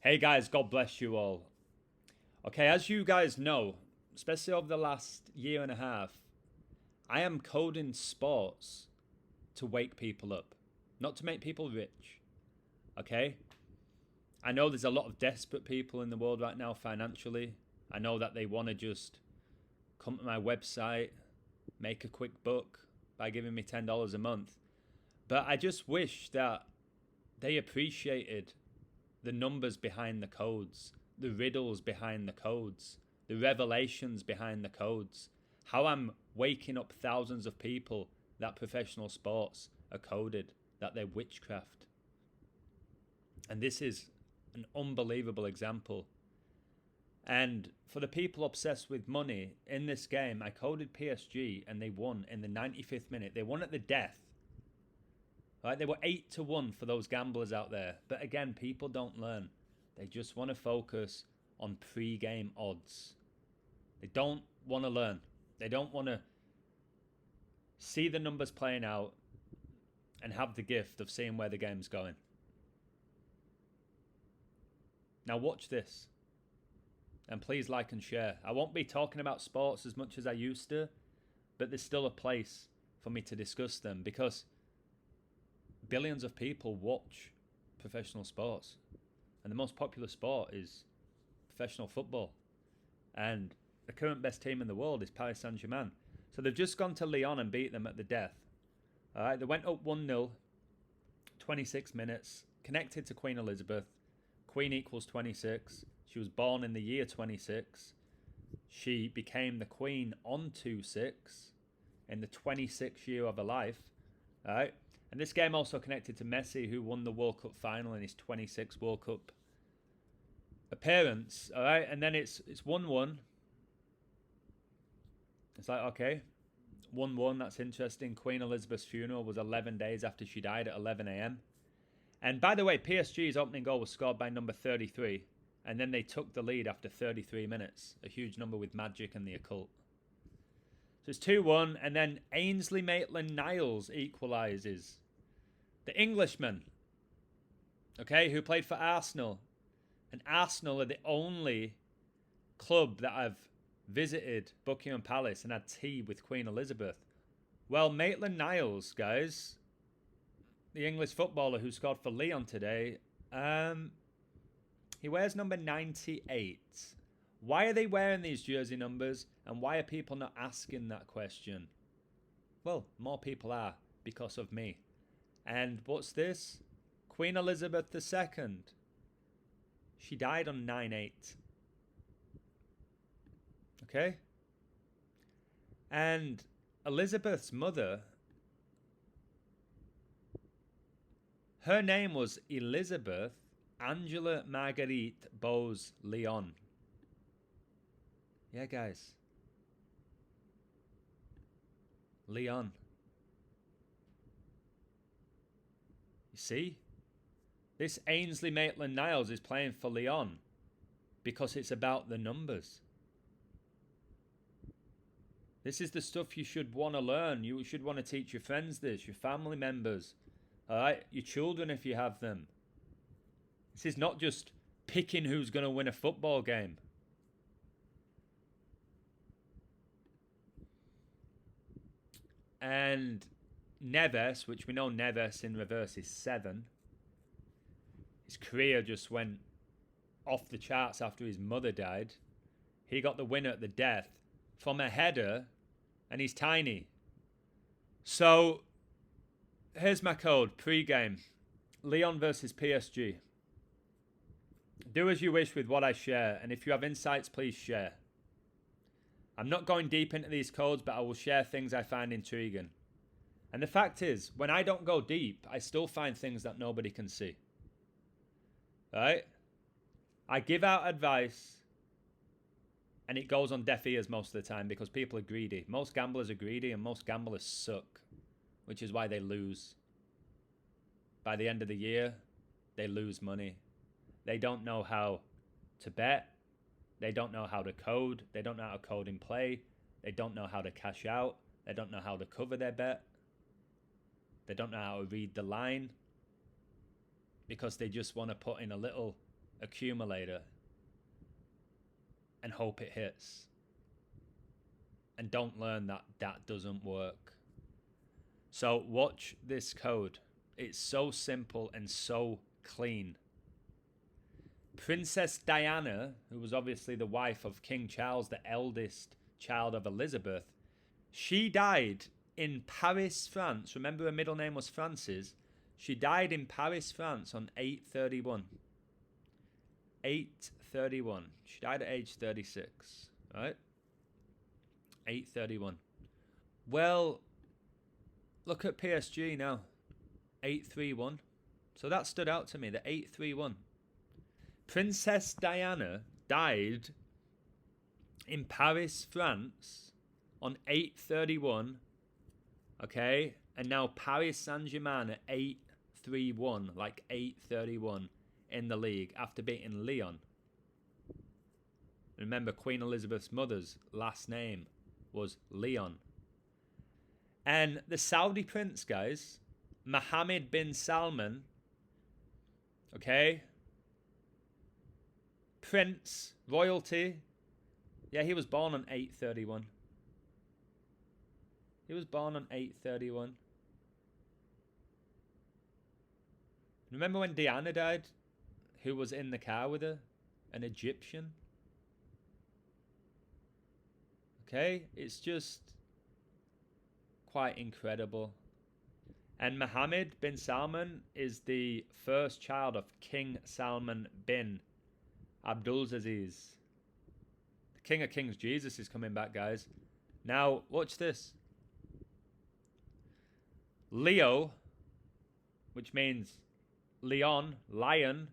Hey guys, God bless you all. Okay, as you guys know, especially over the last year and a half, I am coding sports to wake people up, not to make people rich. Okay? I know there's a lot of desperate people in the world right now financially. I know that they want to just come to my website, make a quick buck by giving me $10 a month. But I just wish that they appreciated the numbers behind the codes, the riddles behind the codes, the revelations behind the codes, how I'm waking up thousands of people that professional sports are coded, that they're witchcraft. And this is an unbelievable example. And for the people obsessed with money, in this game, I coded PSG and they won in the 95th minute. They won at the death. Right? They were 8-1 for those gamblers out there. But again, people don't learn. They just want to focus on pre-game odds. They don't want to learn. They don't want to see the numbers playing out and have the gift of seeing where the game's going. Now watch this. And please like and share. I won't be talking about sports as much as I used to, but there's still a place for me to discuss them because billions of people watch professional sports. And the most popular sport is professional football. And the current best team in the world is Paris Saint-Germain. So they've just gone to Lyon and beat them at the death. All right, they went up 1-0, 26 minutes, connected to Queen Elizabeth. Queen equals 26. She was born in the year 26. She became the queen on 26 in the 26th year of her life. All right. And this game also connected to Messi, who won the World Cup final in his 26th World Cup appearance. All right. And then it's 1-1. It's like, okay, 1-1. That's interesting. Queen Elizabeth's funeral was 11 days after she died at 11 a.m. And by the way, PSG's opening goal was scored by number 33. And then they took the lead after 33 minutes. A huge number with Magic and the occult. So it's 2-1. And then Ainsley Maitland-Niles equalises. The Englishman, okay, who played for Arsenal. And Arsenal are the only club that have visited Buckingham Palace and had tea with Queen Elizabeth. Well, Maitland-Niles, guys, the English footballer who scored for Lyon today, he wears number 98. Why are they wearing these jersey numbers? And why are people not asking that question? Well, more people are because of me. And what's this? Queen Elizabeth II. She died on 9/8. Okay? And Elizabeth's mother, her name was Elizabeth Angela Marguerite Bose Lyon. Yeah, guys. Lyon. You see? This Ainsley Maitland-Niles is playing for Lyon because it's about the numbers. This is the stuff you should want to learn. You should want to teach your friends this, your family members, all right? Your children if you have them. This is not just picking who's going to win a football game. And Neves, which we know Neves in reverse is 7. His career just went off the charts after his mother died. He got the winner at the death from a header, and he's tiny. So, here's my code, pre-game. Lyon versus PSG. Do as you wish with what I share, and if you have insights, please share. I'm not going deep into these codes, but I will share things I find intriguing. And the fact is, when I don't go deep, I still find things that nobody can see. Right? I give out advice, and it goes on deaf ears most of the time because people are greedy. Most gamblers are greedy, and most gamblers suck, which is why they lose. By the end of the year, they lose money. They don't know how to bet. They don't know how to code. They don't know how to code in play. They don't know how to cash out. They don't know how to cover their bet. They don't know how to read the line because they just want to put in a little accumulator and hope it hits. And don't learn that that doesn't work. So watch this code. It's so simple and so clean. Princess Diana, who was obviously the wife of King Charles, the eldest child of Elizabeth, she died in Paris, France. Remember her middle name was Francis? She died in Paris, France on 8/31. 8/31. She died at age 36, right? 8/31. Well, look at PSG now. 8/31. So that stood out to me, the 8/31. Princess Diana died in Paris, France on 8/31. Okay? And now Paris Saint-Germain at 8/31, like 8/31 in the league after beating Lyon. Remember, Queen Elizabeth's mother's last name was Lyon. And the Saudi prince, guys, Mohammed bin Salman, okay, prince, royalty, yeah, he was born on 8/31. He was born on 8/31. Remember when Diana died? Who was in the car with her? An Egyptian. Okay, it's just quite incredible. And Mohammed bin Salman is the first child of King Salman bin Abdulaziz. The King of Kings, Jesus, is coming back, guys. Now, watch this. Leo, which means Lyon, Lion.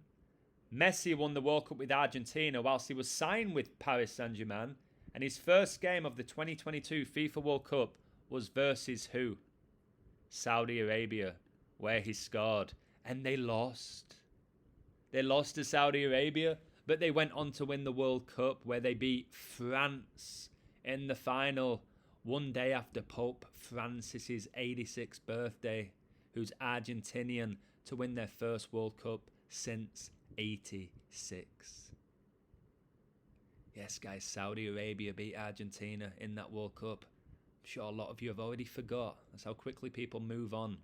Messi won the World Cup with Argentina whilst he was signed with Paris Saint-Germain. And his first game of the 2022 FIFA World Cup was versus who? Saudi Arabia, where he scored. And they lost. They lost to Saudi Arabia, but they went on to win the World Cup, where they beat France in the final, one day after Pope Francis's 86th birthday, who's Argentinian, to win their first World Cup since 86. Yes, guys, Saudi Arabia beat Argentina in that World Cup. I'm sure a lot of you have already forgot. That's how quickly people move on.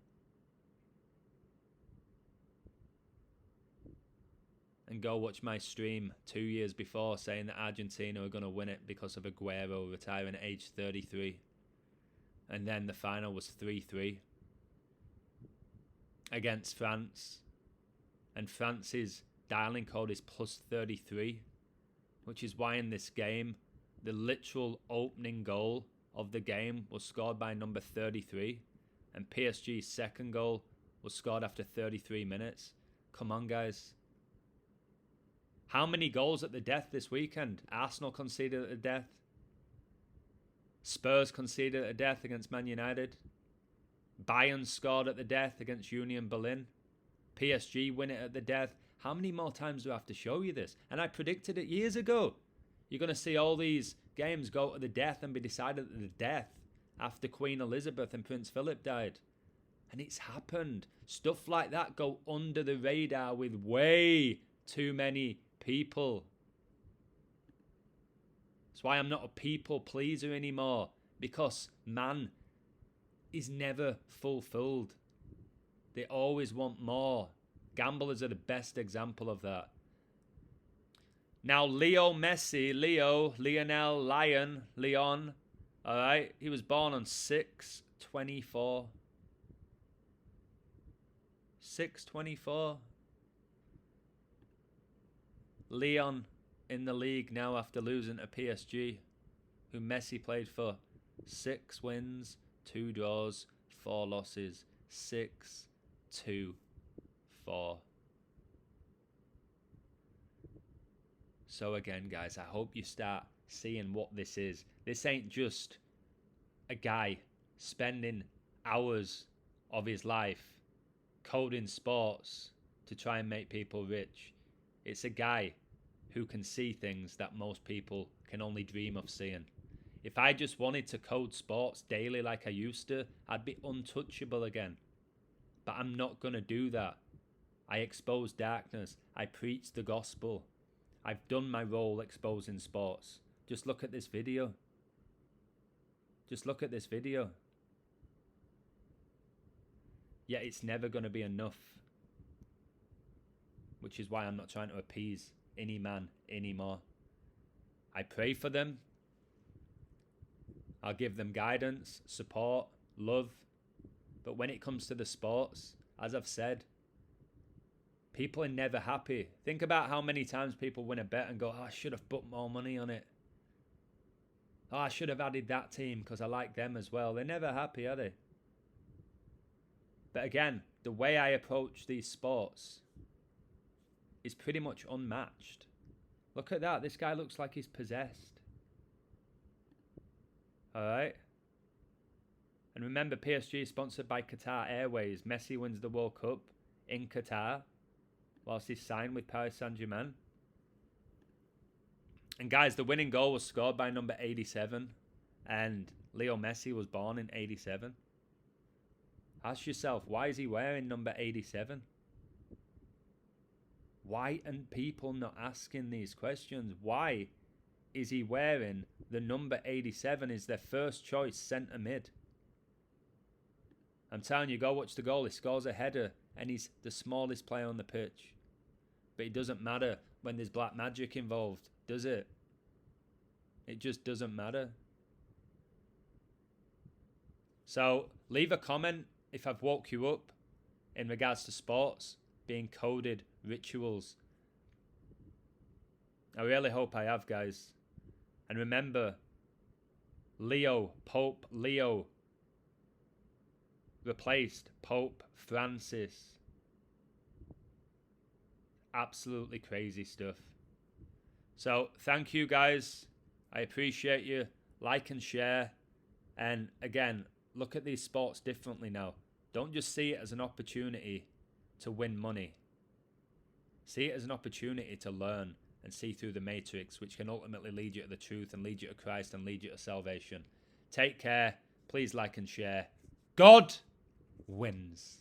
And go watch my stream 2 years before saying that Argentina are going to win it because of Aguero retiring at age 33. And then the final was 3-3 against France. And France's dialing code is +33, which is why in this game, the literal opening goal of the game was scored by number 33. And PSG's second goal was scored after 33 minutes. Come on, guys. How many goals at the death this weekend? Arsenal conceded at the death. Spurs conceded at the death against Man United. Bayern scored at the death against Union Berlin. PSG win it at the death. How many more times do I have to show you this? And I predicted it years ago. You're going to see all these games go to the death and be decided at the death after Queen Elizabeth and Prince Philip died. And it's happened. Stuff like that go under the radar with way too many people. That's why I'm not a people pleaser anymore, because man is never fulfilled. They always want more. Gamblers are the best example of that. Now, Lionel, Lyon, all right, he was born on 6/24. 6/24. Lyon in the league now after losing to PSG, who Messi played for. 6 wins, 2 draws, 4 losses. 6-2-4. So again, guys, I hope you start seeing what this is. This ain't just a guy spending hours of his life coding sports to try and make people rich. It's a guy who can see things that most people can only dream of seeing. If I just wanted to code sports daily like I used to, I'd be untouchable again. But I'm not going to do that. I expose darkness. I preach the gospel. I've done my role exposing sports. Just look at this video. Just look at this video. Yet it's never going to be enough. Which is why I'm not trying to appease any man anymore. I pray for them. I'll give them guidance, support, love. But when it comes to the sports, as I've said, people are never happy. Think about how many times people win a bet and go, oh, I should have put more money on it. Oh, I should have added that team because I like them as well. They're never happy, are they? But again, the way I approach these sports is pretty much unmatched. Look at that. This guy looks like he's possessed. All right. And remember, PSG is sponsored by Qatar Airways. Messi wins the World Cup in Qatar whilst he's signed with Paris Saint-Germain. And guys, the winning goal was scored by number 87. And Leo Messi was born in 87. Ask yourself, why is he wearing number 87? Why are people not asking these questions? Why is he wearing the number 87 is their first choice centre mid? I'm telling you, go watch the goal. He scores a header and he's the smallest player on the pitch. But it doesn't matter when there's black magic involved, does it? It just doesn't matter. So leave a comment if I've woke you up in regards to sports being coded rituals. I really hope I have, guys. And remember, Pope Leo replaced Pope Francis. Absolutely crazy stuff. So thank you, guys. I appreciate you. Like and share. And again, look at these sports differently now. Don't just see it as an opportunity to win money. See it as an opportunity to learn and see through the matrix, which can ultimately lead you to the truth and lead you to Christ and lead you to salvation. Take care. Please like and share. God wins.